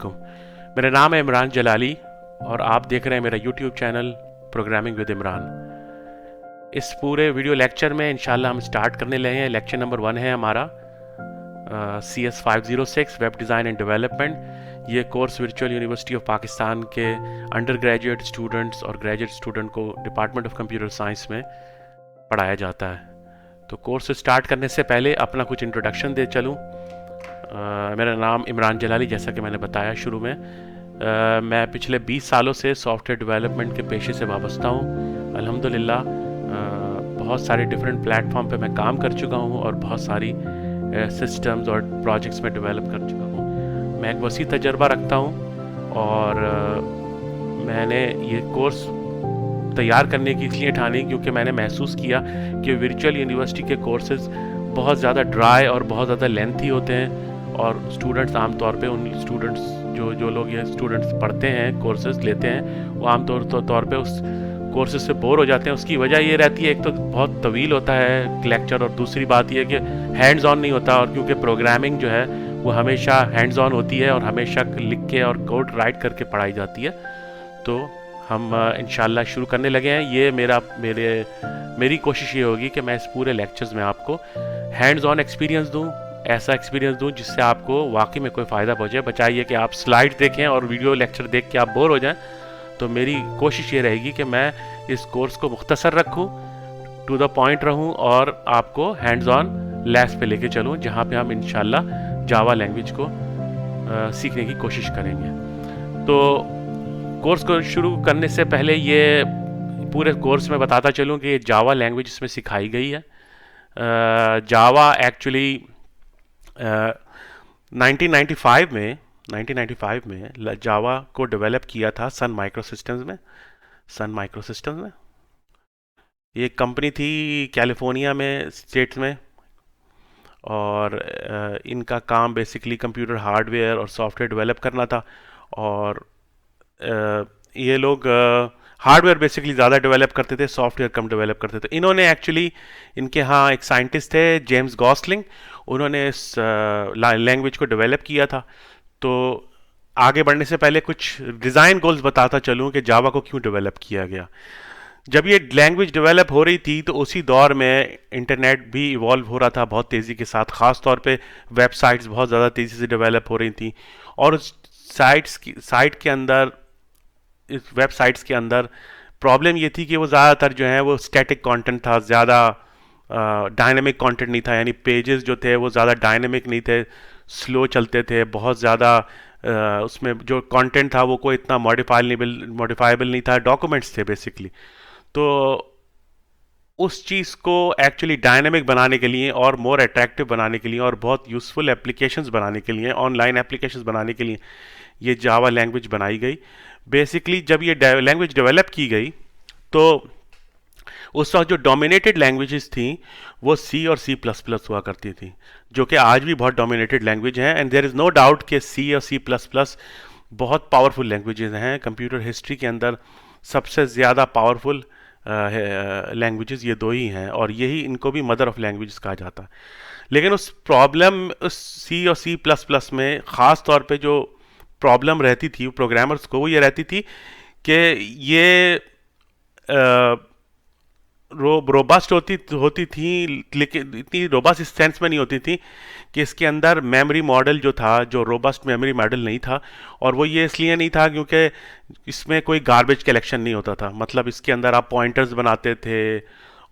वालेकुम। मेरा नाम है इमरान जलाली और आप देख रहे हैं मेरा YouTube channel programming with Imran. इस पूरे वीडियो लेक्चर में इंशाल्लाह हम स्टार्ट करने लगे हैं। लेक्चर नंबर 1 है हमारा CS 506 web design and development. ये course virtual university of Pakistan के अंडर ग्रेजुएट स्टूडेंट्स और ग्रेजुएट स्टूडेंट को डिपार्टमेंट ऑफ कंप्यूटर साइंस में पढ़ाया जाता है। तो कोर्स स्टार्ट करने से पहले अपना कुछ इंट्रोडक्शन दे चलूँ। मेरा नाम इमरान जलाली, जैसा कि मैंने बताया शुरू में। मैं पिछले 20 सालों से सॉफ्टवेयर डेवलपमेंट के पेशे से वाबस्ता हूँ। अल्हम्दुलिल्लाह बहुत सारे डिफरेंट प्लेटफॉर्म पे मैं काम कर चुका हूँ और बहुत सारी सिस्टम्स और प्रोजेक्ट्स में डेवलप कर चुका हूँ। मैं एक वसी तजर्बा रखता हूँ और मैंने ये कोर्स तैयार करने की इसलिए ठानी क्योंकि मैंने महसूस किया कि वर्चुअल यूनिवर्सिटी के कोर्सेज बहुत ज़्यादा ड्राई और बहुत ज़्यादा लेंथी होते हैं और स्टूडेंट्स आमतौर पे उन स्टूडेंट्स जो लोग ये स्टूडेंट्स पढ़ते हैं, कोर्सेज लेते हैं, वो आमतौर पे उस कोर्सेज से बोर हो जाते हैं। उसकी वजह ये रहती है, एक तो बहुत तवील होता है लेक्चर और दूसरी बात ये है कि हैंड्स ऑन नहीं होता। और क्योंकि प्रोग्रामिंग जो है वो हमेशा हैंड्स ऑन होती है और हमेशा लिख के और कोड राइट करके पढ़ाई जाती है। तो हम इंशाल्लाह शुरू करने लगे हैं। ये मेरी कोशिश ये होगी कि मैं इस पूरे लेक्चर्स में आपको हैंड्स ऑन एक्सपीरियंस दूँ, ऐसा एक्सपीरियंस दूँ जिससे आपको वाकई में कोई फ़ायदा पहुँचे। बचाइए कि आप स्लाइड देखें और वीडियो लेक्चर देख के आप बोर हो जाएं। तो मेरी कोशिश ये रहेगी कि मैं इस कोर्स को मुख्तसर रखूँ, टू द पॉइंट रहूँ और आपको हैंड्स ऑन लैब्स पे लेके चलूँ, जहाँ पे हम इंशाल्लाह जावा लैंग्वेज को सीखने की कोशिश करेंगे। तो कोर्स को शुरू करने से पहले ये पूरे कोर्स में बताता चलूँ कि जावा लैंग्वेज इसमें सिखाई गई है। जावा एक्चुअली 1995 में जावा को डेवलप किया था सन माइक्रोसिस्टम्स में। ये कंपनी थी कैलिफोर्निया में, स्टेट्स में, और इनका काम बेसिकली कंप्यूटर हार्डवेयर और सॉफ्टवेयर डेवलप करना था। और ये लोग हार्डवेयर बेसिकली ज़्यादा डेवलप करते थे, सॉफ्टवेयर कम डेवलप करते थे। इन्होंने एक्चुअली, इनके यहाँ एक साइंटिस्ट थे जेम्स गॉसलिंग, उन्होंने इस लैंग्वेज को डेवलप किया था। तो आगे बढ़ने से पहले कुछ डिज़ाइन गोल्स बताता चलूँ कि जावा को क्यों डेवलप किया गया। जब ये लैंग्वेज डेवलप हो रही थी तो उसी दौर में इंटरनेट भी इवॉल्व हो रहा था बहुत तेज़ी के साथ। ख़ास तौर पे वेबसाइट्स बहुत ज़्यादा तेज़ी से डेवलप हो रही थी और इस वेबसाइट्स के अंदर प्रॉब्लम ये थी कि वो ज़्यादातर जो है वो स्टैटिक कंटेंट था, ज़्यादा डायनेमिक कंटेंट नहीं था। यानी पेजेस जो थे वो ज़्यादा डायनेमिक नहीं थे, स्लो चलते थे, बहुत ज़्यादा उसमें जो कंटेंट था वो कोई इतना मॉडिफाइबल नहीं था, डॉक्यूमेंट्स थे बेसिकली। तो उस चीज़ को एक्चुअली डायनेमिक बनाने के लिए और मोर अट्रैक्टिव बनाने के लिए और बहुत यूज़फुल एप्लीकेशंस बनाने के लिए, ऑनलाइन एप्लीकेशंस बनाने के लिए ये जावा लैंग्वेज बनाई गई। बेसिकली जब ये लैंग्वेज डेवलप की गई तो उस वक्त जो डोमिनेटेड लैंग्वेजेस थी वो C और C++ हुआ करती थी, जो कि आज भी बहुत डोमिनेटेड लैंग्वेज हैं। And there is no doubt कि C और C++ बहुत पावरफुल लैंग्वेजेस हैं। कंप्यूटर हिस्ट्री के अंदर सबसे ज़्यादा पावरफुल लैंग्वेजेस ये दो ही हैं और यही इनको भी मदर ऑफ लैंग्वेजेस कहा जाता है। लेकिन उस C और C++ में ख़ास तौर पे जो प्रॉब्लम रहती थी प्रोग्रामर्स को, वो ये रहती थी कि ये रोबस्ट होती थी, लेकिन इतनी रोबस्ट इस सेंस में नहीं होती थी कि इसके अंदर मेमोरी मॉडल जो था, जो रोबस्ट मेमोरी मॉडल नहीं था। और वो ये इसलिए नहीं था क्योंकि इसमें कोई गार्बेज कलेक्शन नहीं होता था। मतलब इसके अंदर आप पॉइंटर्स बनाते थे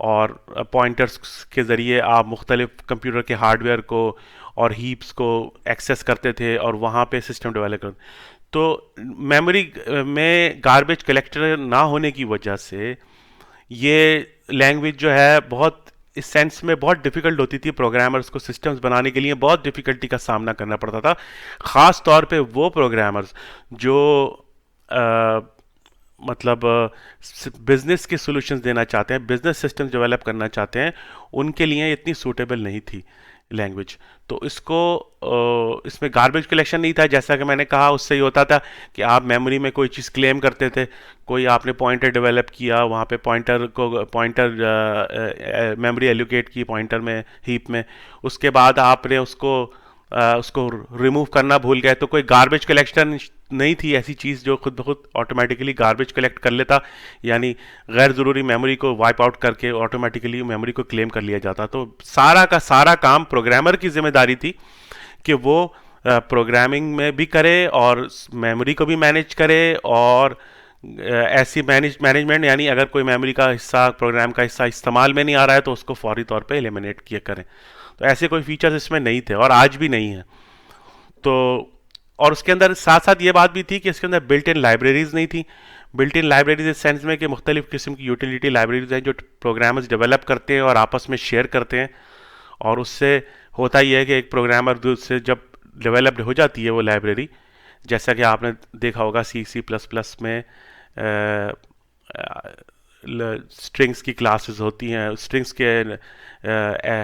और पॉइंटर्स के ज़रिए आप मुख्तलिफ कंप्यूटर के हार्डवेयर को और हीप्स को एक्सेस करते थे और वहाँ पे सिस्टम डेवलप करते। तो मेमोरी में गार्बेज कलेक्टर ना होने की वजह से ये लैंग्वेज जो है बहुत इस सेंस में बहुत डिफ़िकल्ट होती थी। प्रोग्रामर्स को सिस्टम्स बनाने के लिए बहुत डिफ़िकल्टी का सामना करना पड़ता था। ख़ास तौर पे वो प्रोग्रामर्स जो मतलब बिज़नेस के सॉल्यूशंस देना चाहते हैं, बिज़नेस सिस्टम डेवलप करना चाहते हैं, उनके लिए इतनी सूटेबल नहीं थी लैंग्वेज। तो इसमें गार्बेज कलेक्शन नहीं था, जैसा कि मैंने कहा। उससे ये होता था कि आप मेमोरी में कोई चीज़ क्लेम करते थे, कोई आपने पॉइंटर डेवलप किया, वहाँ पे पॉइंटर मेमोरी एलोकेट की पॉइंटर में, हीप में, उसके बाद आपने उसको उसको रिमूव करना भूल गए, तो कोई गार्बेज कलेक्शन नहीं थी ऐसी चीज़ जो खुद ब खुद ऑटोमेटिकली गार्बेज कलेक्ट कर लेता, यानी गैर ज़रूरी मेमोरी को वाइप आउट करके ऑटोमेटिकली मेमोरी को क्लेम कर लिया जाता। तो सारा का सारा काम प्रोग्रामर की जिम्मेदारी थी कि वो प्रोग्रामिंग में भी करे और मेमोरी को भी मैनेज करे, और ऐसी मैनेजमेंट यानी अगर कोई मेमोरी का हिस्सा, प्रोग्राम का हिस्सा इस्तेमाल में नहीं आ रहा है तो उसको फौरी तौर पे एलिमिनेट किया करें। तो ऐसे कोई फीचर्स इसमें नहीं थे और आज भी नहीं है। तो और उसके अंदर साथ साथ ये बात भी थी कि इसके अंदर बिल्ट इन लाइब्रेरीज नहीं थी। बिल्ट इन लाइब्रेरीज इस सेंस में कि मुख्तलिफ किस्म की यूटिलिटी लाइब्रेरीज हैं जो प्रोग्रामर्स डेवलप करते हैं और आपस में शेयर करते हैं, और उससे होता ही है कि एक प्रोग्रामर से जब डेवलप्ड हो जाती है वो लाइब्रेरी, जैसा कि आपने देखा होगा C++ में स्ट्रिंग्स की क्लासेस होती हैं, स्ट्रिंग्स के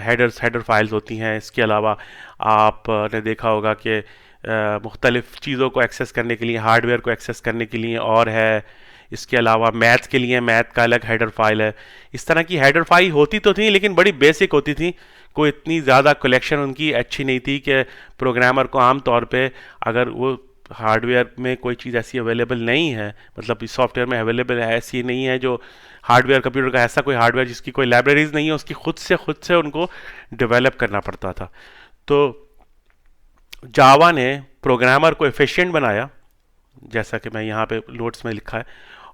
हेडर फाइल्स होती हैं। इसके अलावा आपने देखा होगा कि मुख्तलिफ चीज़ों को एक्सेस करने के लिए, हार्डवेयर को एक्सेस करने के लिए और है। इसके अलावा मैथ के लिए मैथ का अलग हेडर फाइल है। इस तरह की हेडर फाइल होती तो थी लेकिन बड़ी बेसिक होती थी, कोई इतनी ज़्यादा कलेक्शन उनकी अच्छी नहीं थी कि प्रोग्रामर को आम तौर पे अगर वो हार्डवेयर में कोई चीज़ ऐसी अवेलेबल नहीं है, मतलब सॉफ्टवेयर में अवेलेबल है, ऐसी नहीं है जो हार्डवेयर कंप्यूटर का ऐसा कोई हार्डवेयर जिसकी कोई लाइब्रेरीज नहीं है, उसकी खुद से उनको डेवलप करना पड़ता था। तो जावा ने प्रोग्रामर को एफिशिएंट बनाया, जैसा कि मैं यहाँ पे नोट्स में लिखा है,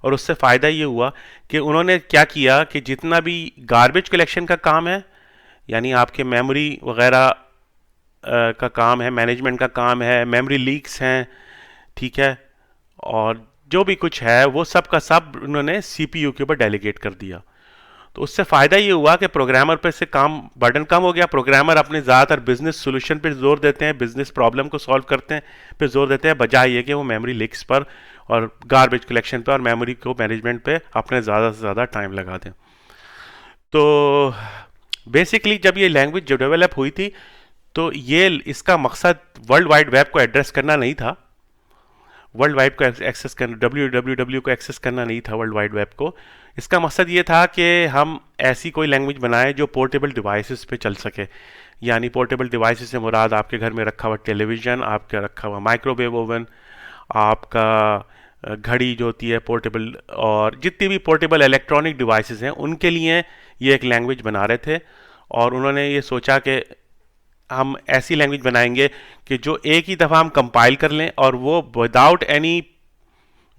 और उससे फ़ायदा ये हुआ कि उन्होंने क्या किया कि जितना भी गार्बेज कलेक्शन का काम है, यानी आपके मेमोरी वगैरह का काम है, मैनेजमेंट का काम है, मेमोरी लीक्स हैं, ठीक है, और जो भी कुछ है वो सब का सब उन्होंने सीपीयू के ऊपर डेलीगेट कर दिया। तो उससे फ़ायदा ये हुआ कि प्रोग्रामर पे से काम बर्डन कम हो गया। प्रोग्रामर अपने ज़्यादातर बिजनेस सोल्यूशन पे जोर देते हैं, बिजनेस प्रॉब्लम को सॉल्व करते हैं पे जोर देते हैं, बजाय ये कि वो मेमोरी लीक्स पर और गार्बेज कलेक्शन पे और मेमोरी को मैनेजमेंट पे अपने ज़्यादा से ज़्यादा टाइम लगा दें। तो बेसिकली जब ये लैंग्वेज जो डेवलप हुई थी तो ये इसका मकसद वर्ल्ड वाइड वेब को एड्रेस करना नहीं था, वर्ल्ड वाइड को एक्सेस करना, www को एक्सेस करना नहीं था वर्ल्ड वाइड वेब को। इसका मकसद ये था कि हम ऐसी कोई लैंग्वेज बनाएं जो पोर्टेबल डिवाइसेस पे चल सके। यानी पोर्टेबल डिवाइसेस से मुराद आपके घर में रखा हुआ टेलीविज़न, आपका रखा हुआ माइक्रोवेव ओवन, आपका घड़ी जो होती है पोर्टेबल, और जितनी भी पोर्टेबल इलेक्ट्रॉनिक डिवाइसेस हैं उनके लिए ये एक लैंग्वेज बना रहे थे। और उन्होंने ये सोचा कि हम ऐसी लैंग्वेज बनाएंगे कि जो एक ही दफ़ा हम कंपाइल कर लें और वो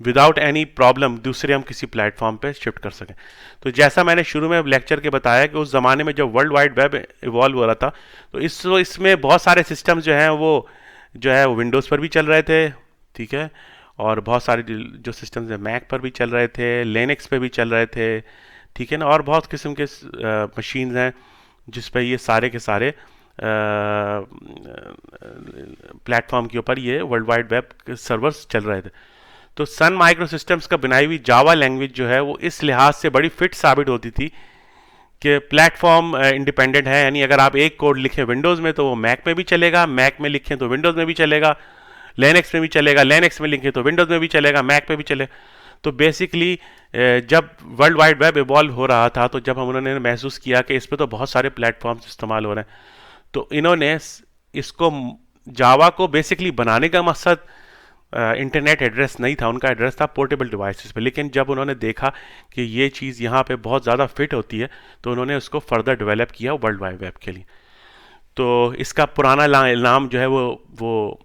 विदाउट एनी प्रॉब्लम दूसरे हम किसी प्लेटफॉर्म पे शिफ्ट कर सकें। तो जैसा मैंने शुरू में लेक्चर के बताया कि उस ज़माने में जब वर्ल्ड वाइड वेब इवॉल्व हो रहा था तो इसमें बहुत सारे सिस्टम जो हैं वो विंडोज़ पर भी चल रहे थे, ठीक है, और बहुत सारे जो सिस्टम्स हैं मैक पर भी चल रहे थे, लिनक्स पे भी चल रहे थे, ठीक है ना, और बहुत किस्म के मशीन्स हैं जिस पर ये सारे के सारे प्लेटफॉर्म के ऊपर ये वर्ल्ड वाइड वेब सर्वर्स चल रहे थे। तो सन माइक्रो सिस्टम्स का बनाई हुई जावा लैंग्वेज जो है वो इस लिहाज से बड़ी फिट साबित होती थी कि प्लेटफॉर्म इंडिपेंडेंट है, यानी अगर आप एक कोड लिखें विंडोज़ में तो वो मैक में भी चलेगा, मैक में लिखें तो विंडोज़ में भी चलेगा, लिनक्स में भी चलेगा, लिनक्स में लिखें तो विंडोज़ में भी चलेगा, मैक पे भी चलेगा। तो बेसिकली जब वर्ल्ड वाइड वेब इवॉल्व हो रहा था तो जब हम उन्होंने महसूस किया कि इस पर तो बहुत सारे प्लेटफॉर्म्स इस्तेमाल हो रहे हैं, तो इन्होंने इसको जावा को बेसिकली बनाने का मकसद इंटरनेट एड्रेस नहीं था, उनका एड्रेस था पोर्टेबल डिवाइसेस पे। लेकिन जब उन्होंने देखा कि ये चीज़ यहाँ पे बहुत ज़्यादा फिट होती है तो उन्होंने उसको फर्दर डेवलप किया वर्ल्ड वाइड वेब के लिए। तो इसका पुराना नाम जो है वो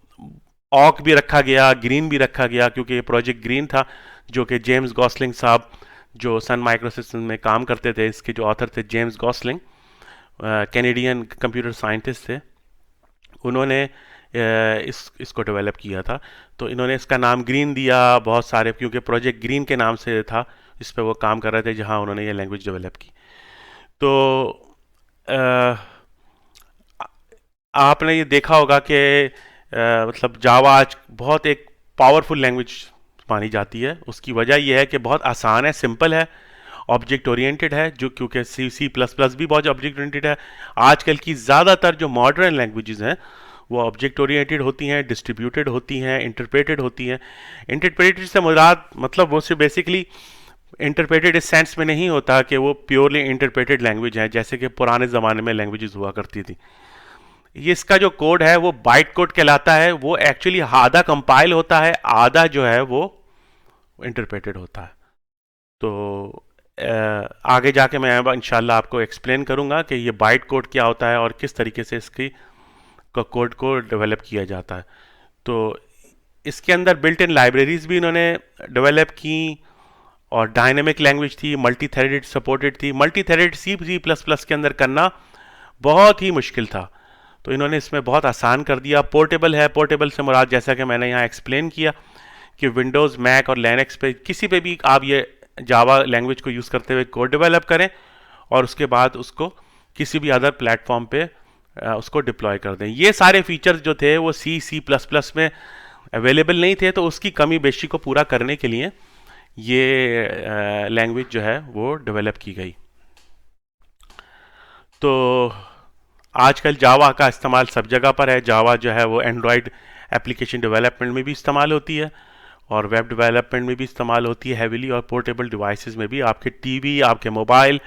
ऑक भी रखा गया, ग्रीन भी रखा गया, क्योंकि ये प्रोजेक्ट ग्रीन था जो कि जेम्स गॉसलिंग साहब जो सन माइक्रो सिस्टम में काम करते थे, इसके जो ऑथर थे James Gosling, Canadian computer scientist थे, उन्होंने इसको डेवलप किया था। तो इन्होंने इसका नाम ग्रीन दिया बहुत सारे, क्योंकि प्रोजेक्ट ग्रीन के नाम से था, इस पर वो काम कर रहे थे जहां उन्होंने ये लैंग्वेज डेवलप की। तो आपने ये देखा होगा कि मतलब जावा आज बहुत एक पावरफुल लैंग्वेज मानी जाती है। उसकी वजह यह है कि बहुत आसान है, सिंपल है, ऑब्जेक्ट ओरिएंटेड है, जो क्योंकि C++ भी बहुत ऑब्जेक्ट ओरिएंटेड है। आजकल की ज़्यादातर जो मॉडर्न लैंग्वेजेस हैं वो ऑब्जेक्ट ओरिएंटेड होती हैं, डिस्ट्रीब्यूटेड होती हैं, इंटरप्रेटेड होती हैं। इंटरप्रेटेड से मुराद मतलब वो सिर्फ बेसिकली इंटरप्रेटेड इस सेंस में नहीं होता कि वो प्योरली इंटरप्रेटेड लैंग्वेज है जैसे कि पुराने ज़माने में लैंग्वेजेस हुआ करती थी। ये इसका जो कोड है वो बाइट कोड कहलाता है। वो एक्चुअली आधा कंपाइल होता है, आधा जो है वो इंटरप्रेटेड होता है। तो आगे जाके मैं इंशाल्लाह आपको एक्सप्लेन करूंगा कि ये बाइट कोड क्या होता है और किस तरीके से इसकी कोड को डेवलप किया जाता है। तो इसके अंदर बिल्ट इन लाइब्रेरीज भी इन्होंने डेवलप की और डायनेमिक लैंग्वेज थी, मल्टी थ्रेडेड सपोर्टेड थी। मल्टी थ्रेडेड C++ के अंदर करना बहुत ही मुश्किल था, तो इन्होंने इसमें बहुत आसान कर दिया। पोर्टेबल है, पोर्टेबल से मुराद जैसा कि मैंने यहाँ एक्सप्लेन किया कि विंडोज़, मैक और लिनक्स पे किसी पे भी आप ये जावा लैंग्वेज को यूज़ करते हुए कोड डेवलप करें और उसके बाद उसको किसी भी अदर प्लेटफॉर्म पे उसको डिप्लॉय कर दें। ये सारे फीचर्स जो थे वो C++ में अवेलेबल नहीं थे, तो उसकी कमी बेशी को पूरा करने के लिए ये लैंग्वेज जो है वो डेवलप की गई। तो आजकल जावा का इस्तेमाल सब जगह पर है। जावा जो है वो एंड्रॉयड एप्लीकेशन डेवलपमेंट में भी इस्तेमाल होती है और वेब डेवलपमेंट में भी इस्तेमाल होती है हैविली, और पोर्टेबल डिवाइसेस में भी। आपके टीवी, आपके मोबाइल,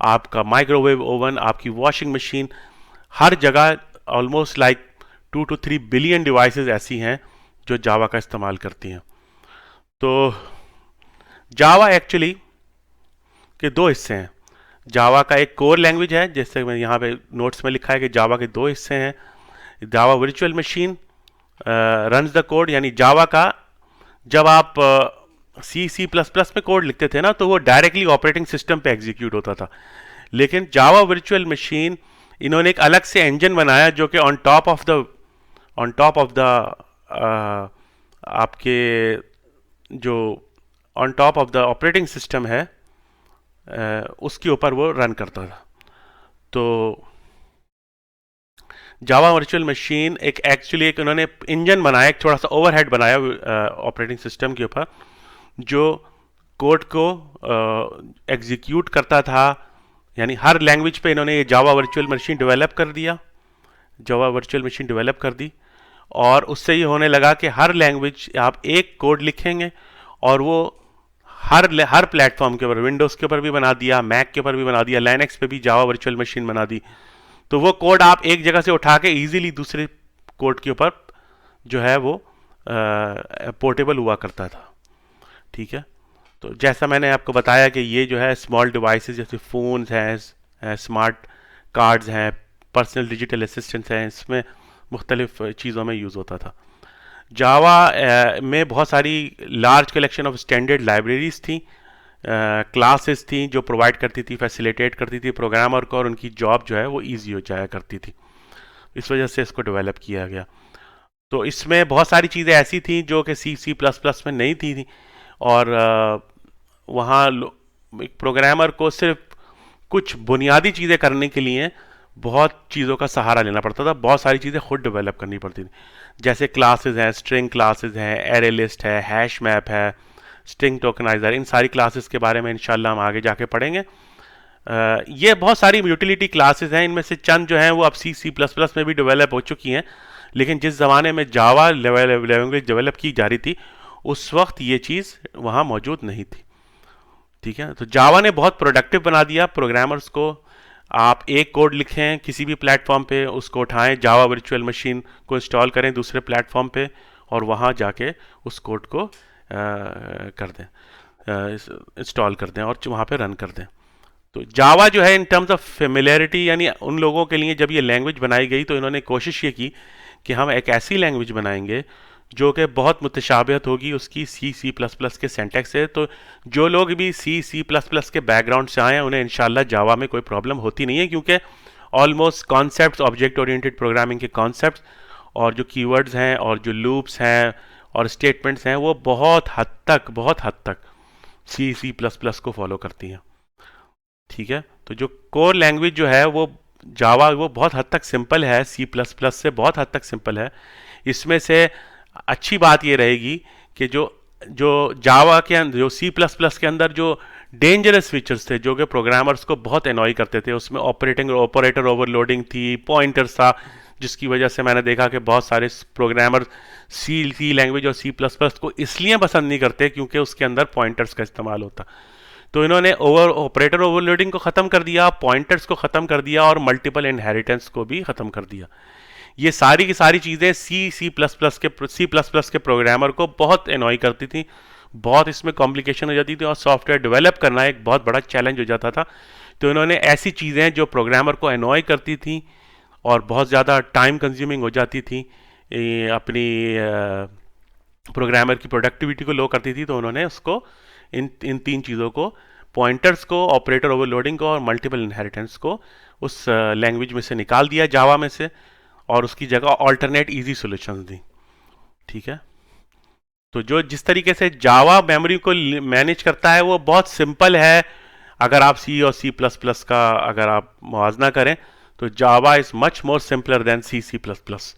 आपका माइक्रोवेव ओवन, आपकी वॉशिंग मशीन, हर जगह almost like 2 to 3 billion devices ऐसी हैं जो जावा का इस्तेमाल करती हैं। तो जावा एक्चुअली के दो हिस्से हैं। जावा का एक कोर लैंग्वेज है, जैसे मैं यहाँ पे नोट्स में लिखा है कि जावा के दो हिस्से हैं। Java virtual machine runs the code, यानी जावा का जब आप C++ में कोड लिखते थे ना, तो वो डायरेक्टली ऑपरेटिंग सिस्टम पे एग्जीक्यूट होता था। लेकिन जावा वर्चुअल मशीन इन्होंने एक अलग से इंजन बनाया जो कि ऑन टॉप ऑफ द आपके जो on top of the operating system है उसके ऊपर वो रन करता था। तो जावा वर्चुअल मशीन एक एक्चुअली एक उन्होंने इंजन बनाया, एक थोड़ा सा ओवरहेड बनाया ऑपरेटिंग सिस्टम के ऊपर, जो कोड को एग्जीक्यूट करता था। यानी हर लैंग्वेज पे इन्होंने ये जावा वर्चुअल मशीन डेवलप कर दिया, जावा वर्चुअल मशीन डेवलप कर दी, और उससे ये होने लगा कि हर लैंग्वेज आप एक कोड लिखेंगे और वो हर प्लेटफॉर्म के ऊपर, विंडोज़ के ऊपर भी बना दिया, मैक के ऊपर भी बना दिया, लाइनक्स पे भी जावा वर्चुअल मशीन बना दी। तो वो कोड आप एक जगह से उठा के इजीली दूसरे कोड के ऊपर जो है वो पोर्टेबल हुआ करता था। ठीक है, तो जैसा मैंने आपको बताया कि ये जो है स्मॉल डिवाइसेस जैसे फ़ोन्स हैं, स्मार्ट कार्ड्स हैं, पर्सनल डिजिटल असिस्टेंट्स हैं, इसमें मुख्तलिफ चीज़ों में यूज़ होता था। जावा में बहुत सारी large collection of standard libraries थी, क्लासेस थी जो प्रोवाइड करती थी, फैसिलिटेट करती थी प्रोग्रामर को, और उनकी जॉब जो है वो ईजी हो जाया करती थी। इस वजह से इसको डेवलप किया गया। तो इसमें बहुत सारी चीज़ें ऐसी थी जो कि C++ में नहीं थी, और वहाँ एक प्रोग्रामर को सिर्फ कुछ बुनियादी चीज़ें करने के लिए बहुत चीज़ों का सहारा लेना पड़ता था, बहुत सारी चीज़ें खुद डेवलप करनी पड़ती थी। जैसे क्लासेस हैं, स्ट्रिंग क्लासेस हैं, एरे लिस्ट है, हैश मैप है, स्ट्रिंग टोकनाइजर, इन सारी क्लासेस के बारे में इंशाल्लाह हम आगे जाके पढ़ेंगे। ये बहुत सारी यूटिलिटी क्लासेस हैं, इनमें से चंद जो हैं वो अब C++ में भी डेवलप हो चुकी हैं, लेकिन जिस ज़माने में जावा लैंग्वेज डेवलप की जा रही थी उस वक्त ये चीज़ वहाँ मौजूद नहीं थी। ठीक है, तो जावा ने बहुत प्रोडक्टिव बना दिया प्रोग्रामर्स को। आप एक कोड लिखें किसी भी प्लेटफॉर्म पे, उसको उठाएं, जावा वर्चुअल मशीन को इंस्टॉल करें दूसरे प्लेटफॉर्म पे, और वहाँ जाके उस कोड को कर दें, इंस्टॉल कर दें और वहाँ पे रन कर दें। तो जावा जो है इन टर्म्स ऑफ फेमिलियरिटी, यानी उन लोगों के लिए जब ये लैंग्वेज बनाई गई तो इन्होंने कोशिश ये की कि हम एक ऐसी लैंग्वेज बनाएंगे जो कि बहुत मुतशाबिहत होगी उसकी C++ के सिंटैक्स से। तो जो लोग भी C++ के बैकग्राउंड से आए हैं उन्हें इंशाल्लाह जावा में कोई प्रॉब्लम होती नहीं है, क्योंकि almost concepts, object oriented programming के कॉन्सेप्ट्स और जो कीवर्ड्स हैं और जो लूप्स हैं और स्टेटमेंट्स हैं वो बहुत हद तक C++ को फॉलो करती हैं। ठीक है, तो जो कोर लैंग्वेज जो है वो जावा, वो बहुत हद तक सिंपल है, C++ से बहुत हद तक सिंपल है। इसमें से अच्छी बात ये रहेगी कि जो जावा के अंदर, जो C++ के अंदर जो डेंजरस फीचर्स थे जो कि प्रोग्रामर्स को बहुत एनॉय करते थे, उसमें ऑपरेटर ओवरलोडिंग थी, पॉइंटर्स था, जिसकी वजह से मैंने देखा कि बहुत सारे प्रोग्रामर सी लैंग्वेज और C++ को इसलिए पसंद नहीं करते क्योंकि उसके अंदर पॉइंटर्स का इस्तेमाल होता। तो इन्होंने ऑपरेटर ओवरलोडिंग को ख़त्म कर दिया, पॉइंटर्स को ख़त्म कर दिया और मल्टीपल इनहेरिटेंस को भी ख़त्म कर दिया। ये सारी की सारी चीज़ें सी प्लस प्लस के प्रोग्रामर को बहुत एनॉय करती थी, बहुत इसमें कॉम्प्लिकेशन हो जाती थी और सॉफ्टवेयर डेवलप करना एक बहुत बड़ा चैलेंज हो जाता था। तो इन्होंने ऐसी चीज़ें जो प्रोग्रामर को एनॉय करती थी और बहुत ज़्यादा टाइम कंज्यूमिंग हो जाती थी, अपनी प्रोग्रामर की प्रोडक्टिविटी को लो करती थी, तो उन्होंने उसको इन तीन चीज़ों को, पॉइंटर्स को, ऑपरेटर ओवरलोडिंग को और मल्टीपल इनहेरिटेंस को उस लैंग्वेज में से निकाल दिया, जावा में से, और उसकी जगह ऑल्टरनेट इजी सॉल्यूशंस दी। ठीक है, तो जो जिस तरीके से जावा मेमोरी को मैनेज करता है वो बहुत सिंपल है। अगर आप सी और सी प्लस प्लस का अगर आप मुआवजा करें तो Java is much more simpler than C C plus plus.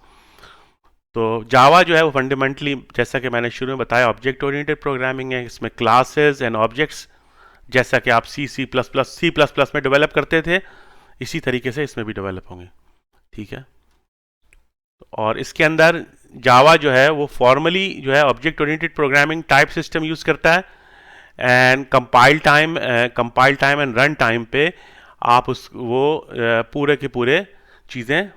तो जावा जो है वो फंडामेंटली, जैसा कि मैंने शुरू में बताया, ऑब्जेक्ट ओरिएंटेड प्रोग्रामिंग है। इसमें क्लासेस एंड ऑब्जेक्ट्स, जैसा कि आप सी प्लस प्लस में डेवलप करते थे, इसी तरीके से इसमें भी डेवलप होंगे। ठीक है, और इसके अंदर जावा जो है वो फॉर्मली जो है object oriented programming type system use करता है, and compile time and run time पे आप पूरे के पूरे चीज़ें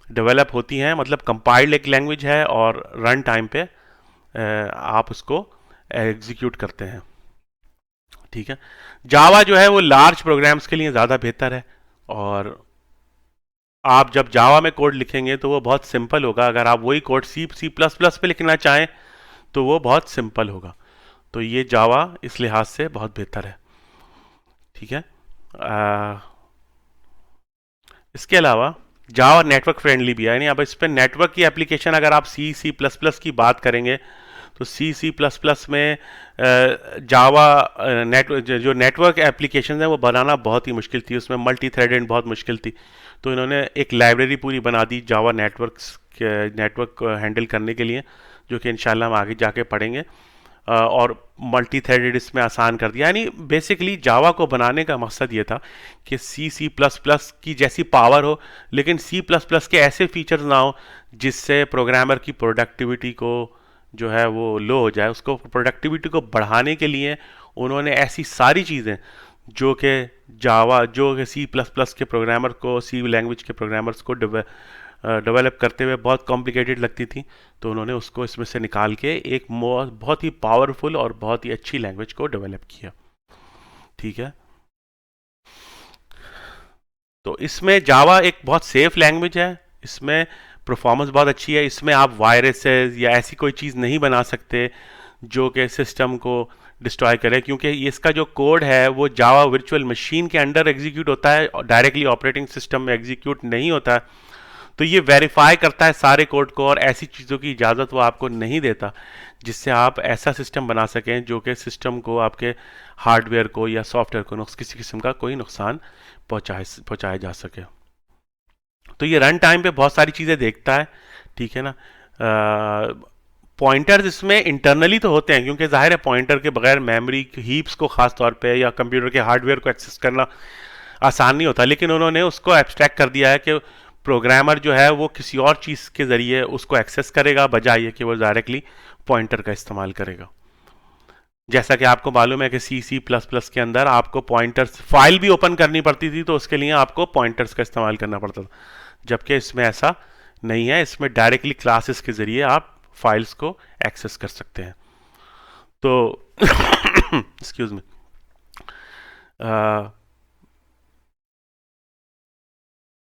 डेवलप होती हैं। मतलब कंपाइल्ड एक लैंग्वेज है और रन टाइम पे आप उसको एग्जीक्यूट करते हैं। ठीक है, जावा जो है वो लार्ज प्रोग्राम्स के लिए ज़्यादा बेहतर है, और आप जब जावा में कोड लिखेंगे तो वो बहुत सिंपल होगा। अगर आप वही कोड सी प्लस प्लस पे लिखना चाहें तो वो बहुत सिंपल होगा। तो ये जावा इस लिहाज से बहुत बेहतर है। ठीक है, इसके अलावा जावा नेटवर्क फ्रेंडली भी है, यानी अब इस पर नेटवर्क की एप्लीकेशन, अगर आप सी प्लस प्लस की बात करेंगे तो सी प्लस प्लस में जावा जो नेटवर्क एप्लीकेशन है वो बनाना बहुत ही मुश्किल थी, उसमें मल्टी थ्रेडेड बहुत मुश्किल थी। तो इन्होंने एक लाइब्रेरी पूरी बना दी जावा नेटवर्क हैंडल करने के लिए, जो कि इंशाल्लाह हम आगे जाके पढ़ेंगे, और मल्टी थ्रेडेड इसमें आसान कर दिया। यानी बेसिकली जावा को बनाने का मकसद ये था कि सी प्लस प्लस की जैसी पावर हो, लेकिन सी प्लस प्लस के ऐसे फीचर्स ना हो जिससे प्रोग्रामर की प्रोडक्टिविटी को जो है वो लो हो जाए। उसको प्रोडक्टिविटी को बढ़ाने के लिए उन्होंने ऐसी सारी चीज़ें जो कि सी प्लस प्लस के प्रोग्रामर को, सी लैंग्वेज के प्रोग्रामर्स को डेवलप करते हुए बहुत कॉम्प्लिकेटेड लगती थी, तो उन्होंने उसको इसमें से निकाल के एक बहुत ही पावरफुल और बहुत ही अच्छी लैंग्वेज को डेवलप किया। ठीक है, तो इसमें जावा एक बहुत सेफ लैंग्वेज है, इसमें परफॉर्मेंस बहुत अच्छी है, इसमें आप वायरसेस या ऐसी कोई चीज़ नहीं बना सकते जो कि सिस्टम को डिस्ट्रॉय करे, क्योंकि इसका जो कोड है वो जावा वर्चुअल मशीन के अंडर एग्जीक्यूट होता है, डायरेक्टली ऑपरेटिंग सिस्टम में एग्जीक्यूट नहीं होता है। तो ये वेरीफाई करता है सारे कोड को, और ऐसी चीज़ों की इजाज़त वो आपको नहीं देता जिससे आप ऐसा सिस्टम बना सकें जो कि सिस्टम को, आपके हार्डवेयर को या सॉफ्टवेयर को किसी किस्म का कोई नुकसान पहुँचाया जा सके। तो ये रन टाइम पे बहुत सारी चीज़ें देखता है। ठीक है ना, पॉइंटर्स इसमें इंटरनली तो होते हैं, क्योंकि जाहिर है पॉइंटर के बगैर मेमोरी हीप्स को ख़ास तौर पे या कंप्यूटर के हार्डवेयर को एक्सेस करना आसान नहीं होता, लेकिन उन्होंने उसको एब्स्ट्रैक्ट कर दिया है कि प्रोग्रामर जो है वो किसी और चीज़ के ज़रिए उसको एक्सेस करेगा, बजाय ये कि वो डायरेक्टली पॉइंटर का इस्तेमाल करेगा। जैसा कि आपको मालूम है कि सी प्लस प्लस के अंदर आपको पॉइंटर्स फाइल भी ओपन करनी पड़ती थी, तो उसके लिए आपको पॉइंटर्स का इस्तेमाल करना पड़ता था, जबकि इसमें ऐसा नहीं है। इसमें डायरेक्टली क्लासेस के ज़रिए आप फाइल्स को एक्सेस कर सकते हैं। तो एक्सक्यूज मी,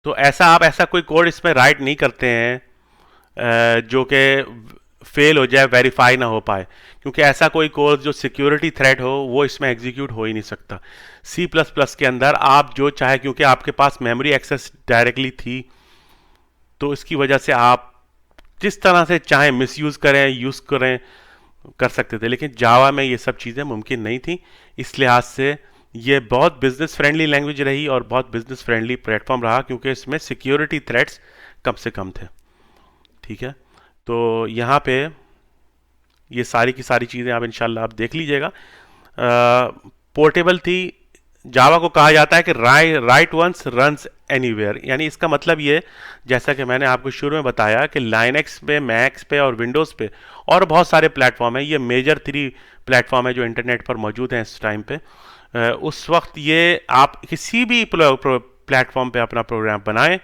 तो ऐसा कोई कोड इसमें राइट नहीं करते हैं जो कि फेल हो जाए, वेरीफाई ना हो पाए, क्योंकि ऐसा कोई कोड जो सिक्योरिटी थ्रेट हो वो इसमें एग्जीक्यूट हो ही नहीं सकता। सी प्लस प्लस के अंदर आप जो चाहे, क्योंकि आपके पास मेमोरी एक्सेस डायरेक्टली थी, तो इसकी वजह से आप जिस तरह से चाहें मिसयूज़ करें, यूज़ कर सकते थे, लेकिन जावा में ये सब चीज़ें मुमकिन नहीं थी। इस लिहाज से ये बहुत बिजनेस फ्रेंडली लैंग्वेज रही और बहुत बिजनेस फ्रेंडली प्लेटफॉर्म रहा, क्योंकि इसमें सिक्योरिटी थ्रेट्स कम से कम थे। ठीक है, तो यहाँ पे ये सारी की सारी चीज़ें आप इंशाल्लाह आप देख लीजिएगा। पोर्टेबल थी, जावा को कहा जाता है कि राइट वंस रन्स एनीवेयर, यानी इसका मतलब ये, जैसा कि मैंने आपको शुरू में बताया कि लाइनक्स पे, मैक्स पे और विंडोज़ पे और बहुत सारे प्लेटफॉर्म हैं, ये मेजर 3 प्लेटफॉर्म है जो इंटरनेट पर मौजूद हैं इस टाइम पे। उस वक्त ये आप किसी भी प्लेटफॉर्म पे अपना प्रोग्राम बनाएं,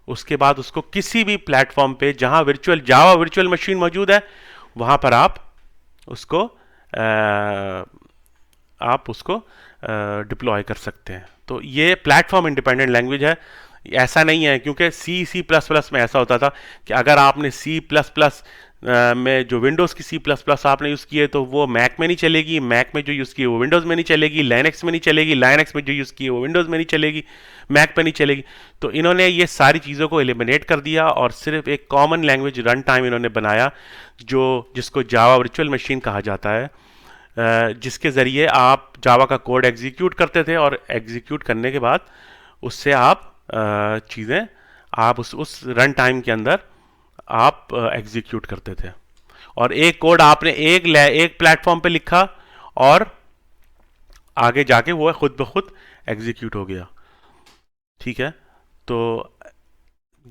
उसके बाद उसको किसी भी प्लेटफॉर्म पे जहां जावा वर्चुअल मशीन मौजूद है वहां पर आप उसको डिप्लॉय कर सकते हैं। तो ये प्लेटफॉर्म इंडिपेंडेंट लैंग्वेज है, ऐसा नहीं है क्योंकि सी प्लस प्लस में ऐसा होता था कि अगर आपने सी प्लस प्लस में जो विंडोज़ की सी प्लस प्लस आपने यूज़ की है तो वो मैक में नहीं चलेगी, मैक में जो यूज़ की है वो विंडोज़ में नहीं चलेगी, लाइनक्स में नहीं चलेगी, लाइनक्स में जो यूज़ की है वो विंडोज़ में नहीं चलेगी, मैक पे नहीं चलेगी। तो इन्होंने ये सारी चीज़ों को एलिमिनेट कर दिया और सिर्फ एक कॉमन लैंग्वेज रन टाइम इन्होंने बनाया जिसको जावा वर्चुअल मशीन कहा जाता है, जिसके ज़रिए आप जावा का कोड एग्जीक्यूट करते थे और एग्जीक्यूट करने के बाद उससे आप चीज़ें आप उस रन टाइम के अंदर आप एग्जीक्यूट करते थे। और एक कोड आपने एक प्लेटफॉर्म पे लिखा और आगे जाके वो खुद ब खुद एग्जीक्यूट हो गया। ठीक है, तो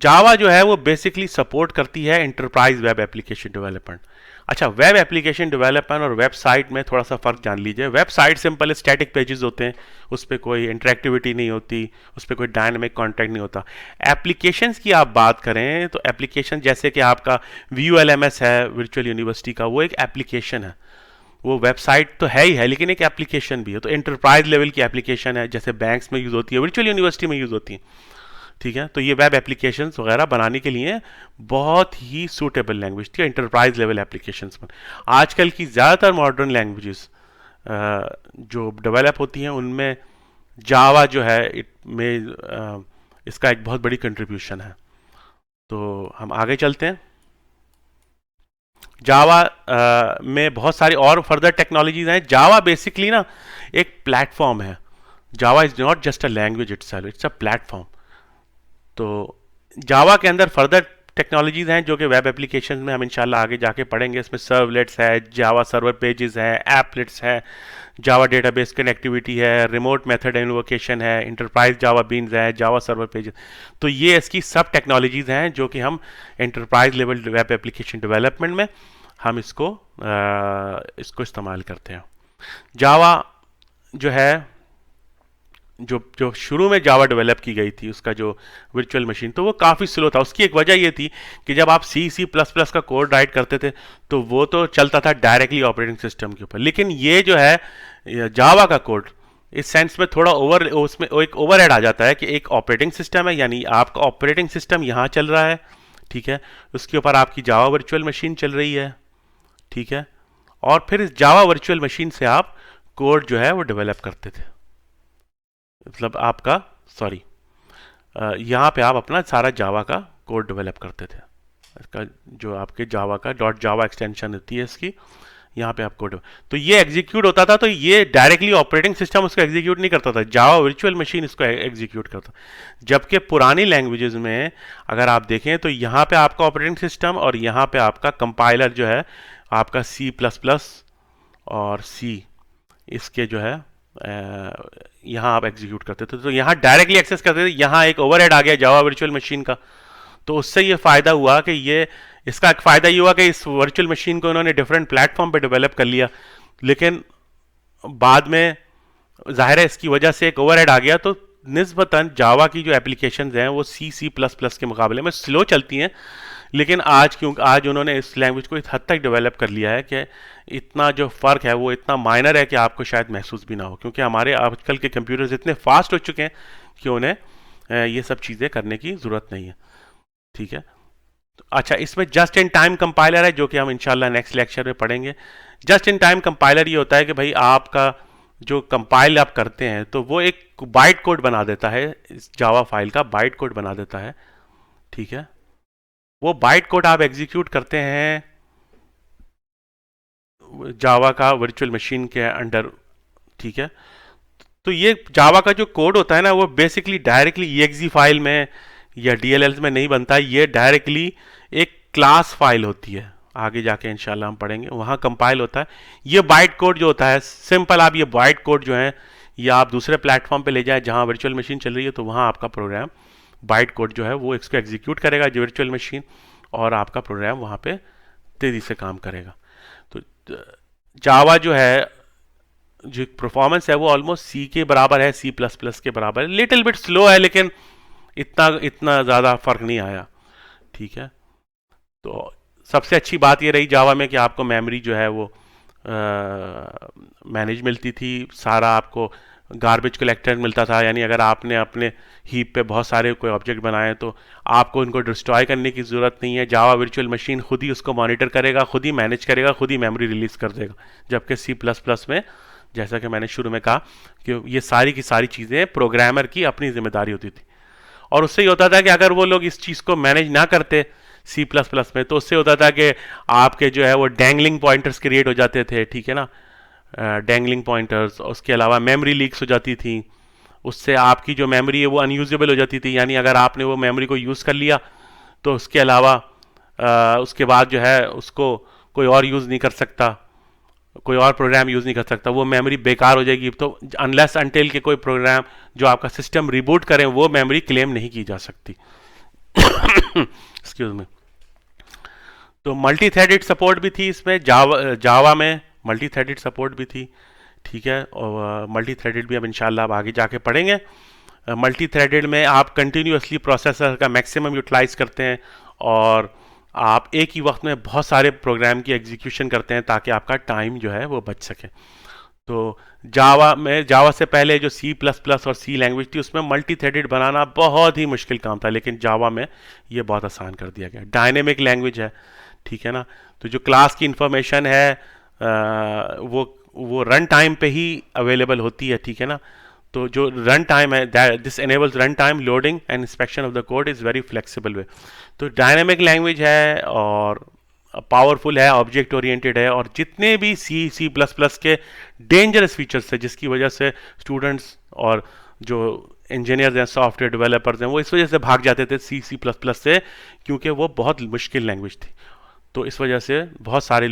जावा जो है वो बेसिकली सपोर्ट करती है इंटरप्राइज वेब एप्लीकेशन डेवलपमेंट। अच्छा, वेब एप्लीकेशन डेवलपमेंट और वेबसाइट में थोड़ा सा फ़र्क जान लीजिए। वेबसाइट सिंपल स्टैटिक पेजेस होते हैं, उस पर कोई इंटरेक्टिविटी नहीं होती, उस पर कोई डायनामिक कंटेंट नहीं होता। एप्लीकेशंस की आप बात करें तो एप्लीकेशन जैसे कि आपका VULMS है वर्चुअल यूनिवर्सिटी का, वो एक एप्लीकेशन है। वो वेबसाइट तो है ही है लेकिन एक एप्लीकेशन भी है। तो इंटरप्राइज लेवल की एप्लीकेशन है, जैसे बैंक्स में यूज़ होती है, वर्चुअल यूनिवर्सिटी में यूज़ होती है। ठीक है, तो ये वेब एप्लीकेशंस वगैरह बनाने के लिए बहुत ही सूटेबल लैंग्वेज थी इंटरप्राइज लेवल एप्लीकेशंस पर। आजकल की ज़्यादातर मॉडर्न लैंग्वेजेस जो डेवलप होती हैं उनमें जावा जो है इसका एक बहुत बड़ी कंट्रीब्यूशन है। तो हम आगे चलते हैं। जावा में बहुत सारी और फर्दर टेक्नोलॉजीज हैं। जावा बेसिकली ना एक प्लेटफॉर्म है। Java is not just a language itself, it's a platform. तो जावा के अंदर फर्दर टेक्नोलॉजीज हैं जो कि वेब एप्लीकेशन में हम इंशाल्लाह आगे जाके पढ़ेंगे। इसमें सर्वलेट्स है, जावा सर्वर पेजेस है, एप्लेट्स है, जावा डेटाबेस कनेक्टिविटी है, रिमोट मेथड इन्वोकेशन है, इंटरप्राइज जावा बीन्स है, जावा सर्वर पेजेस। तो ये इसकी सब टेक्नोलॉजीज हैं जो कि हम enterprise level web application development में हम इसको इस्तेमाल करते हैं। जावा जो है जो शुरू में जावा डेवलप की गई थी उसका जो वर्चुअल मशीन, तो वो काफ़ी स्लो था। उसकी एक वजह ये थी कि जब आप सी प्लस प्लस का कोड राइट करते थे तो वो तो चलता था डायरेक्टली ऑपरेटिंग सिस्टम के ऊपर, लेकिन ये जो है जावा का कोड इस सेंस में थोड़ा उसमें एक ओवरहेड आ जाता है कि एक ऑपरेटिंग सिस्टम है, यानी आपका ऑपरेटिंग सिस्टम यहाँ चल रहा है, ठीक है, उसके ऊपर आपकी जावा वर्चुअल मशीन चल रही है, ठीक है, और फिर इस जावा वर्चुअल मशीन से आप कोड जो है वो डेवलप करते थे। मतलब आपका यहाँ पे आप अपना सारा जावा का कोड डेवलप करते थे। इसका जो आपके जावा का .java एक्सटेंशन होती है इसकी, यहाँ पे आप कोड, तो ये एग्जीक्यूट होता था। तो ये डायरेक्टली ऑपरेटिंग सिस्टम उसको एग्जीक्यूट नहीं करता था, जावा वर्चुअल मशीन इसको एग्जीक्यूट करता। जबकि पुरानी लैंग्वेजेस में अगर आप देखें तो यहाँ पे आपका ऑपरेटिंग सिस्टम और यहाँ पे आपका कंपाइलर जो है आपका C++ और C, इसके जो है यहाँ आप एग्जीक्यूट करते थे। तो यहाँ डायरेक्टली एक्सेस करते थे। यहाँ एक ओवरहेड आ गया जावा वर्चुअल मशीन का, तो उससे ये फ़ायदा हुआ कि इसका एक फ़ायदा ये हुआ कि इस वर्चुअल मशीन को इन्होंने डिफरेंट प्लेटफॉर्म पे डेवलप कर लिया, लेकिन बाद में ज़ाहिर है इसकी वजह से एक ओवरहेड आ गया। तो निस्बतन जावा की जो एप्लीकेशंस हैं वो C++ के मुकाबले में स्लो चलती हैं, लेकिन आज उन्होंने इस लैंग्वेज को इस हद तक डेवलप कर लिया है कि इतना जो फ़र्क है वो इतना माइनर है कि आपको शायद महसूस भी ना हो, क्योंकि हमारे आजकल के कंप्यूटर्स इतने फास्ट हो चुके हैं कि उन्हें ये सब चीज़ें करने की ज़रूरत नहीं है। ठीक है, अच्छा, इसमें जस्ट इन टाइम कंपाइलर है जो कि हम इंशाल्लाह नेक्स्ट लेक्चर में पढ़ेंगे। जस्ट इन टाइम कंपाइलर ये होता है कि भाई आपका जो कंपाइल आप करते हैं तो वो एक बाइट कोड बना देता है, इस जावा फाइल का बाइट कोड बना देता है, ठीक है। वो बाइट कोड आप एग्जीक्यूट करते हैं जावा का वर्चुअल मशीन के अंडर, ठीक है। तो ये जावा का जो कोड होता है ना वो बेसिकली डायरेक्टली EXE फाइल में या DLLs में नहीं बनता, ये डायरेक्टली एक क्लास फाइल होती है, आगे जाके इंशाल्लाह हम पढ़ेंगे, वहाँ कंपाइल होता है। ये बाइट कोड जो होता है सिंपल, आप ये बाइट कोड जो है ये आप दूसरे प्लेटफॉर्म पे ले जाए जहाँ वर्चुअल मशीन चल रही है, तो वहाँ आपका प्रोग्राम बाइट कोड जो है वो इसको एग्जीक्यूट करेगा जो वर्चुअल मशीन, और आपका प्रोग्राम वहाँ पे तेज़ी से काम करेगा। तो जावा जो है जो परफॉर्मेंस है वो ऑलमोस्ट C के बराबर है, C++ के बराबर है, लिटिल बिट स्लो है, लेकिन इतना इतना ज़्यादा फ़र्क नहीं आया, ठीक है। तो सबसे अच्छी बात ये रही जावा में कि आपको मेमोरी जो है वो मैनेज मिलती थी, सारा आपको गार्बेज कलेक्टर मिलता था, यानी अगर आपने अपने हीप पे बहुत सारे कोई ऑब्जेक्ट बनाए तो आपको उनको डिस्ट्रॉय करने की ज़रूरत नहीं है। जावा वर्चुअल मशीन खुद ही उसको मॉनिटर करेगा, खुद ही मैनेज करेगा, खुद ही मेमोरी रिलीज़ कर देगा। जबकि सी प्लस प्लस में, जैसा कि मैंने शुरू में कहा, कि ये सारी की सारी चीज़ें प्रोग्रामर की अपनी जिम्मेदारी होती थी। और उससे ये होता था कि अगर वो लोग इस चीज़ को मैनेज ना करते सी प्लस प्लस में, तो उससे होता था कि आपके जो है वो डैंगलिंग पॉइंटर्स क्रिएट हो जाते थे, ठीक है ना, डैंगलिंग पॉइंटर्स। उसके अलावा मेमोरी लीक्स हो जाती थी, उससे आपकी जो मेमोरी है वो अनयूजेबल हो जाती थी, यानी अगर आपने वो मेमोरी को यूज़ कर लिया तो उसके अलावा उसके बाद जो है उसको कोई और यूज़ नहीं कर सकता, कोई और प्रोग्राम यूज़ नहीं कर सकता, वो मेमोरी बेकार हो जाएगी। तो अनलेस अनटिल के कोई प्रोग्राम जो आपका सिस्टम रिबूट करें वो मेमोरी क्लेम नहीं की जा सकती। Excuse me. तो मल्टी थ्रेडेड सपोर्ट भी थी इसमें, जावा में मल्टी थ्रेडेड सपोर्ट भी थी, ठीक है। और मल्टी थ्रेडेड भी अब इंशाल्लाह आप आगे जाके पढ़ेंगे। मल्टी थ्रेडेड में आप कंटिन्यूसली प्रोसेसर का मैक्सिमम यूटिलाइज करते हैं और आप एक ही वक्त में बहुत सारे प्रोग्राम की एग्जीक्यूशन करते हैं ताकि आपका टाइम जो है वो बच सके। तो जावा से पहले जो सी प्लस प्लस और सी लैंग्वेज थी उसमें मल्टी थ्रेडेड बनाना बहुत ही मुश्किल काम था, लेकिन जावा में ये बहुत आसान कर दिया गया। डायनेमिक लैंग्वेज है, ठीक है ना, तो जो क्लास की इंफॉर्मेशन है वो रन टाइम पे ही अवेलेबल होती है, ठीक है ना। तो जो रन टाइम है, this enables run time loading and inspection of the code is very flexible way. तो डायनेमिक लैंग्वेज है और पावरफुल है, ऑब्जेक्ट ओरिएंटेड है, और जितने भी सी प्लस प्लस के डेंजरस फीचर्स है जिसकी वजह से स्टूडेंट्स और जो इंजीनियर्स हैं, सॉफ्टवेयर डेवलपर्स हैं, वो इस वजह से भाग जाते थे सी प्लस प्लस से, क्योंकि वो बहुत मुश्किल लैंग्वेज थी। तो इस वजह से बहुत सारे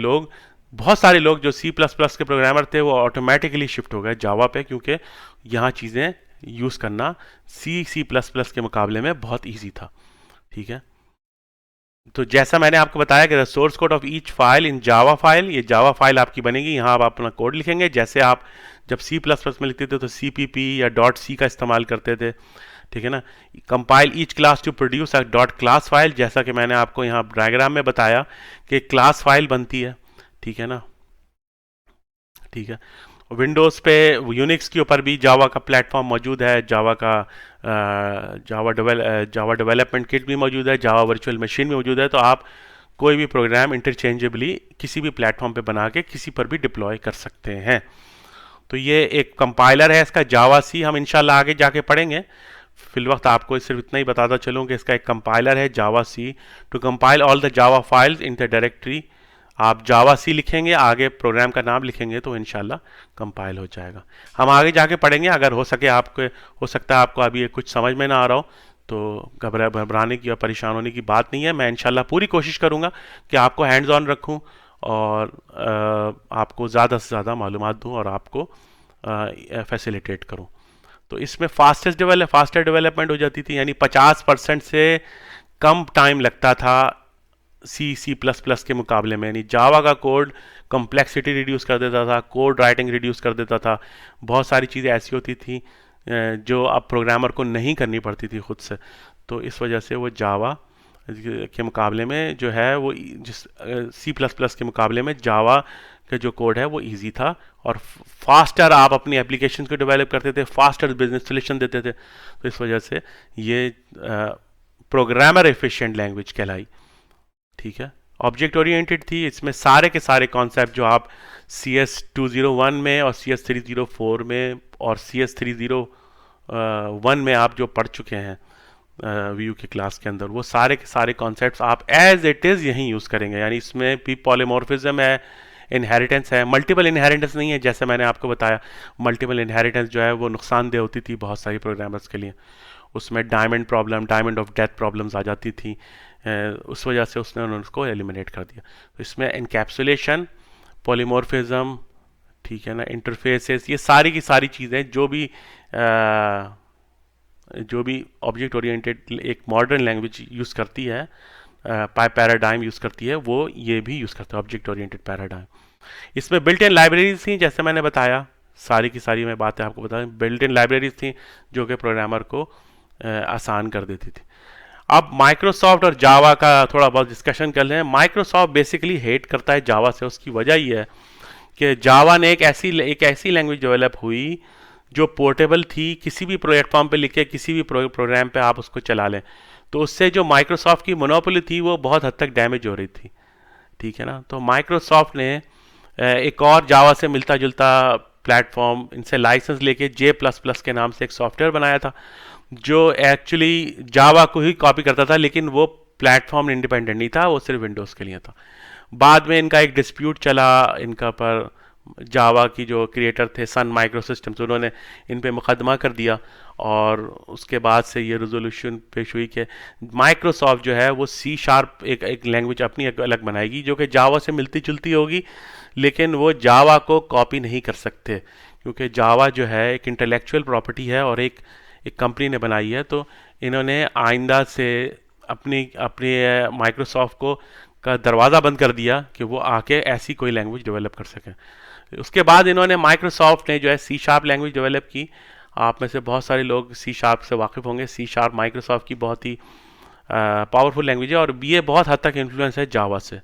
लोग जो सी प्लस प्लस के प्रोग्रामर थे वो ऑटोमेटिकली शिफ्ट हो गए जावा पे, क्योंकि यहाँ चीज़ें यूज़ करना सी प्लस प्लस के मुकाबले में बहुत ईजी था, ठीक है। तो जैसा मैंने आपको बताया कि source code of each file in Java file, ये जावा फाइल आपकी बनेगी, यहाँ आप अपना कोड लिखेंगे। जैसे आप जब सी प्लस प्लस में लिखते थे तो CPP या .c का इस्तेमाल करते थे, ठीक है ना। Compile each class to produce a dot class file, जैसा कि मैंने आपको यहाँ डायग्राम में बताया कि क्लास फाइल बनती है, ठीक है ना, ठीक है। विंडोज़ पे यूनिक्स के ऊपर भी जावा का प्लेटफॉर्म मौजूद है, जावा डेवलपमेंट किट भी मौजूद है, जावा वर्चुअल मशीन भी मौजूद है। तो आप कोई भी प्रोग्राम इंटरचेंजेबली किसी भी प्लेटफॉर्म पे बना के किसी पर भी डिप्लॉय कर सकते हैं। तो ये एक कंपाइलर है इसका जावा सी, हम इंशाल्लाह आगे जाके पढ़ेंगे। फिल वक्त आपको सिर्फ इतना ही बताता चलूँ कि इसका एक कंपाइलर है Java C to compile all the Java files in the directory. आप जावा सी लिखेंगे, आगे प्रोग्राम का नाम लिखेंगे तो इंशाल्लाह कंपाइल हो जाएगा। हम आगे जाके पढ़ेंगे, अगर हो सके आपको, हो सकता है आपको अभी कुछ समझ में ना आ रहा हो, तो घबराने की या परेशान होने की बात नहीं है। मैं इंशाल्लाह पूरी कोशिश करूँगा कि आपको हैंड्स ऑन रखूँ और आपको ज़्यादा से ज़्यादा मालूमात दूँ और आपको फैसिलिटेट करूँ। तो इसमें फास्टर डेवलपमेंट हो जाती थी, यानी 50% से कम टाइम लगता था सी प्लस प्लस के मुकाबले में। यानी जावा का कोड कॉम्प्लेक्सिटी रिड्यूस कर देता था, कोड राइटिंग रिड्यूस कर देता था, बहुत सारी चीज़ें ऐसी होती थी जो अब प्रोग्रामर को नहीं करनी पड़ती थी खुद से। तो इस वजह से वो जावा के मुकाबले में जो है वो जिस सी प्लस प्लस के मुकाबले में जावा का जो कोड है वो इजी था और फास्टर आप अपनी एप्लीकेशन को डेवलप करते थे, फास्टर बिजनेस सोल्यूशन देते थे। तो इस वजह से ये प्रोग्रामर एफिशिएंट लैंग्वेज कहलाई, ठीक है। ऑब्जेक्ट ओरिएंटेड थी, इसमें सारे के सारे कॉन्सेप्ट जो आप CS201 में और CS304 में और CS301 में आप जो पढ़ चुके हैं व्यू के क्लास के अंदर, वो सारे के सारे कॉन्सेप्ट्स आप एज इट इज़ यहीं यूज़ करेंगे। यानी इसमें भी पॉलीमॉर्फिज्म है, इनहेरिटेंस है, मल्टीपल इनहेरिटेंस नहीं है। जैसे मैंने आपको बताया, मल्टीपल इनहेरिटेंस जो है वो नुकसानदेह होती थी बहुत सारी प्रोग्रामर्स के लिए। उसमें डायमंड ऑफ डेथ प्रॉब्लम्स आ जाती थी, उस वजह से उन्होंने उसको एलिमिनेट कर दिया। तो इसमें इनकैप्सुलेशन, पॉलीमॉर्फिज्म, ठीक है ना, इंटरफेसेस, ये सारी की सारी चीज़ें जो भी ऑब्जेक्ट ओरिएंटेड एक मॉडर्न लैंग्वेज यूज़ करती है, पैराडाइम यूज़ करती है, वो ये भी यूज़ करता है, ऑब्जेक्ट ओरिएंटेड पैराडाइम। इसमें बिल्ट इन लाइब्रेरीज थी, जैसे मैंने बताया, सारी की सारी मैं बातें आपको बताऊँ, बिल्ट इन लाइब्रेरीज थी जो कि प्रोग्रामर को आसान कर देती थी। अब माइक्रोसॉफ्ट और जावा का थोड़ा बहुत डिस्कशन कर लें। माइक्रोसॉफ्ट बेसिकली हेट करता है जावा से। उसकी वजह ये है कि जावा ने एक ऐसी लैंग्वेज डेवलप हुई जो पोर्टेबल थी, किसी भी प्लेटफॉर्म पे लिखे, किसी भी प्रोग्राम पे आप उसको चला लें। तो उससे जो माइक्रोसॉफ्ट की मोनोपोली थी वो बहुत हद तक डैमेज हो रही थी। ठीक है ना। तो माइक्रोसॉफ्ट ने एक और जावा से मिलता जुलता प्लेटफॉर्म इनसे लाइसेंस लेके जे प्लस प्लस के नाम से एक सॉफ्टवेयर बनाया था, जो एक्चुअली जावा को ही कॉपी करता था, लेकिन वो प्लेटफॉर्म इंडिपेंडेंट नहीं था, वो सिर्फ विंडोज़ के लिए था। बाद में इनका एक डिस्प्यूट चला इनका पर, जावा की जो क्रिएटर थे सन माइक्रो सिस्टम्स, उन्होंने इन पे मुकदमा कर दिया। और उसके बाद से ये रेजोल्यूशन पेश हुई कि माइक्रोसॉफ्ट जो है वो सी शार्प एक लैंग्वेज अपनी एक अलग बनाएगी जो कि जावा से मिलती जुलती होगी, लेकिन वो जावा को कॉपी नहीं कर सकते, क्योंकि जावा जो है एक इंटेलेक्चुअल प्रॉपर्टी है और एक कंपनी ने बनाई है। तो इन्होंने आइंदा से अपनी अपनी माइक्रोसॉफ्ट को का दरवाज़ा बंद कर दिया कि वो आके ऐसी कोई लैंग्वेज डेवलप कर सके। उसके बाद इन्होंने माइक्रोसॉफ्ट ने जो है सी शार्प लैंग्वेज डेवलप की। आप में से बहुत सारे लोग सी शार्प से वाकिफ़ होंगे। सी शार्प माइक्रोसॉफ्ट की बहुत ही पावरफुल लैंग्वेज है और ये बहुत हद तक इन्फ्लुएंस है जावा से।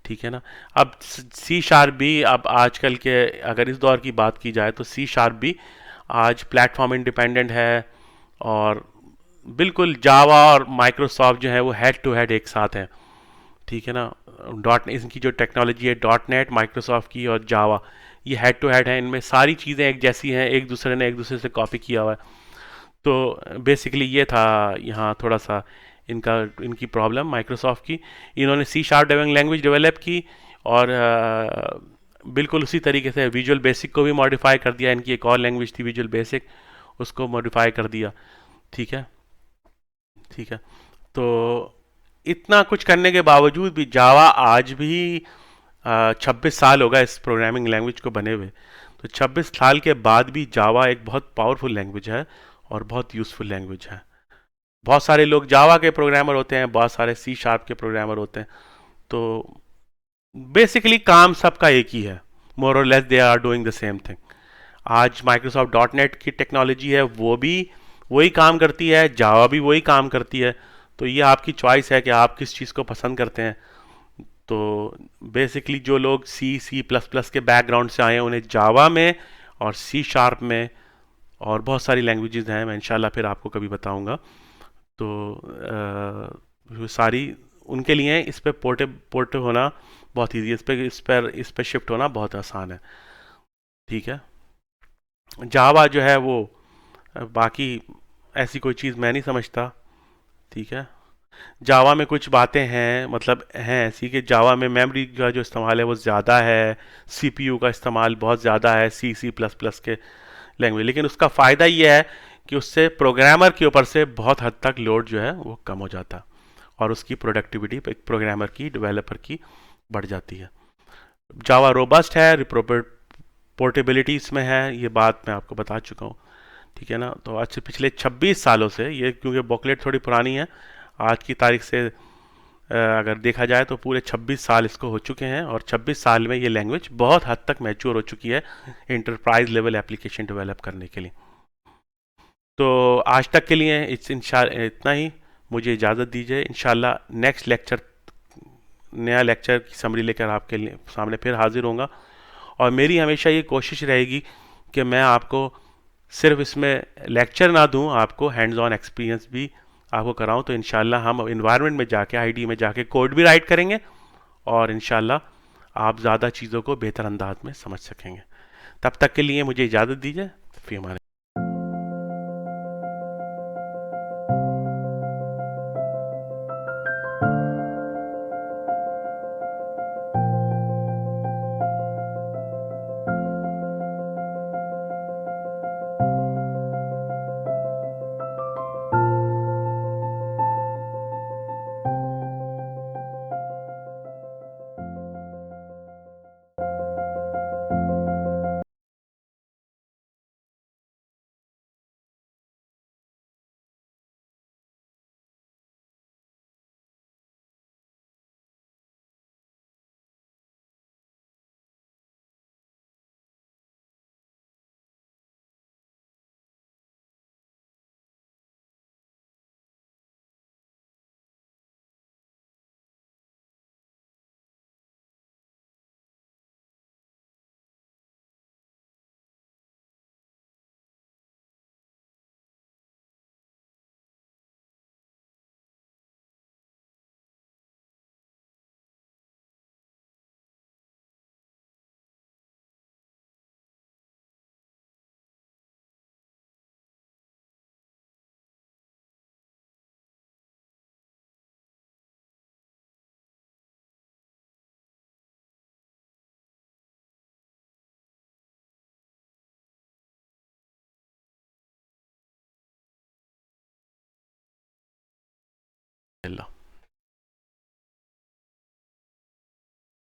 ठीक है ना। अब सी शार्प भी, अब आजकल के अगर इस दौर की बात की जाए तो सी शार्प भी आज प्लेटफॉर्म इंडिपेंडेंट है। और बिल्कुल जावा और माइक्रोसॉफ्ट जो है वो हेड टू हेड एक साथ हैं। ठीक है ना। डॉट इनकी जो टेक्नोलॉजी है डॉट नेट माइक्रोसॉफ्ट की और जावा, ये हेड टू हेड है, इनमें सारी चीज़ें एक जैसी हैं, एक दूसरे ने एक दूसरे से कॉपी किया हुआ है। तो बेसिकली ये था यहाँ थोड़ा सा इनका इनकी प्रॉब्लम माइक्रोसॉफ्ट की। इन्होंने सी शार्प लैंग्वेज डेवलप की और बिल्कुल उसी तरीके से विजुअल बेसिक को भी मॉडिफाई कर दिया। इनकी एक और लैंग्वेज थी विजुअल बेसिक, उसको मॉडिफाई कर दिया। ठीक है। ठीक है। तो इतना कुछ करने के बावजूद भी जावा आज भी 26 साल होगा इस प्रोग्रामिंग लैंग्वेज को बने हुए। तो 26 साल के बाद भी जावा एक बहुत पावरफुल लैंग्वेज है और बहुत यूज़फुल लैंग्वेज है। बहुत सारे लोग जावा के प्रोग्रामर होते हैं, बहुत सारे सी शार्प के प्रोग्रामर होते हैं। तो बेसिकली काम सबका एक ही है, मोर और less they are doing the same thing. आज माइक्रोसॉफ्ट डॉट नेट की टेक्नोलॉजी है, वो भी वही काम करती है, जावा भी वही काम करती है। तो ये आपकी चॉइस है कि आप किस चीज़ को पसंद करते हैं। तो बेसिकली जो लोग सी सी प्लस प्लस के बैकग्राउंड से आए हैं उन्हें जावा में और सी शार्प में और बहुत सारी लैंग्वेजेस हैं, मैं इंशाल्लाह फिर आपको कभी बताऊंगा। तो वो सारी उनके लिए इस पे पोर्ट होना बहुत ईजी है, इस पे शिफ्ट होना बहुत आसान है। ठीक है। जावा जो है वो बाकी ऐसी कोई चीज़ मैं नहीं समझता। ठीक है। जावा में कुछ बातें हैं, मतलब हैं ऐसी कि जावा में मेमोरी का जो इस्तेमाल है वो ज़्यादा है, सीपीयू का इस्तेमाल बहुत ज़्यादा है सी सी प्लस प्लस के लैंग्वेज। लेकिन उसका फ़ायदा ये है कि उससे प्रोग्रामर के ऊपर से बहुत हद तक लोड जो है वो कम हो जाता है और उसकी प्रोडक्टिविटी एक प्रोग्रामर की, डेवलपर की बढ़ जाती है। जावा रोबस्ट है, पोर्टेबिलिटी इसमें है, ये बात मैं आपको बता चुका हूँ। ठीक है ना। तो आज से पिछले 26 सालों से ये, क्योंकि बुकलेट थोड़ी पुरानी है, आज की तारीख से अगर देखा जाए तो पूरे 26 साल इसको हो चुके हैं और 26 साल में ये लैंग्वेज बहुत हद तक मैच्योर हो चुकी है इंटरप्राइज लेवल एप्लीकेशन डेवलप करने के लिए। तो आज तक के लिए इतना ही। मुझे इजाज़त दीजिए। इंशाल्लाह नेक्स्ट लेक्चर, नया लेक्चर की समरी लेकर आपके सामने फिर हाजिर होऊंगा। और मेरी हमेशा ये कोशिश रहेगी कि मैं आपको सिर्फ इसमें लेक्चर ना दूं, आपको हैंड्स ऑन एक्सपीरियंस भी आपको कराऊं। तो इंशाल्लाह हम इन्वायरमेंट में जाके, आईडी में जाके कोड भी राइट करेंगे और इंशाल्लाह आप ज़्यादा चीज़ों को बेहतर अंदाज में समझ सकेंगे। तब तक के लिए मुझे इजाज़त दीजिए। फिर हमारे अल्लाह।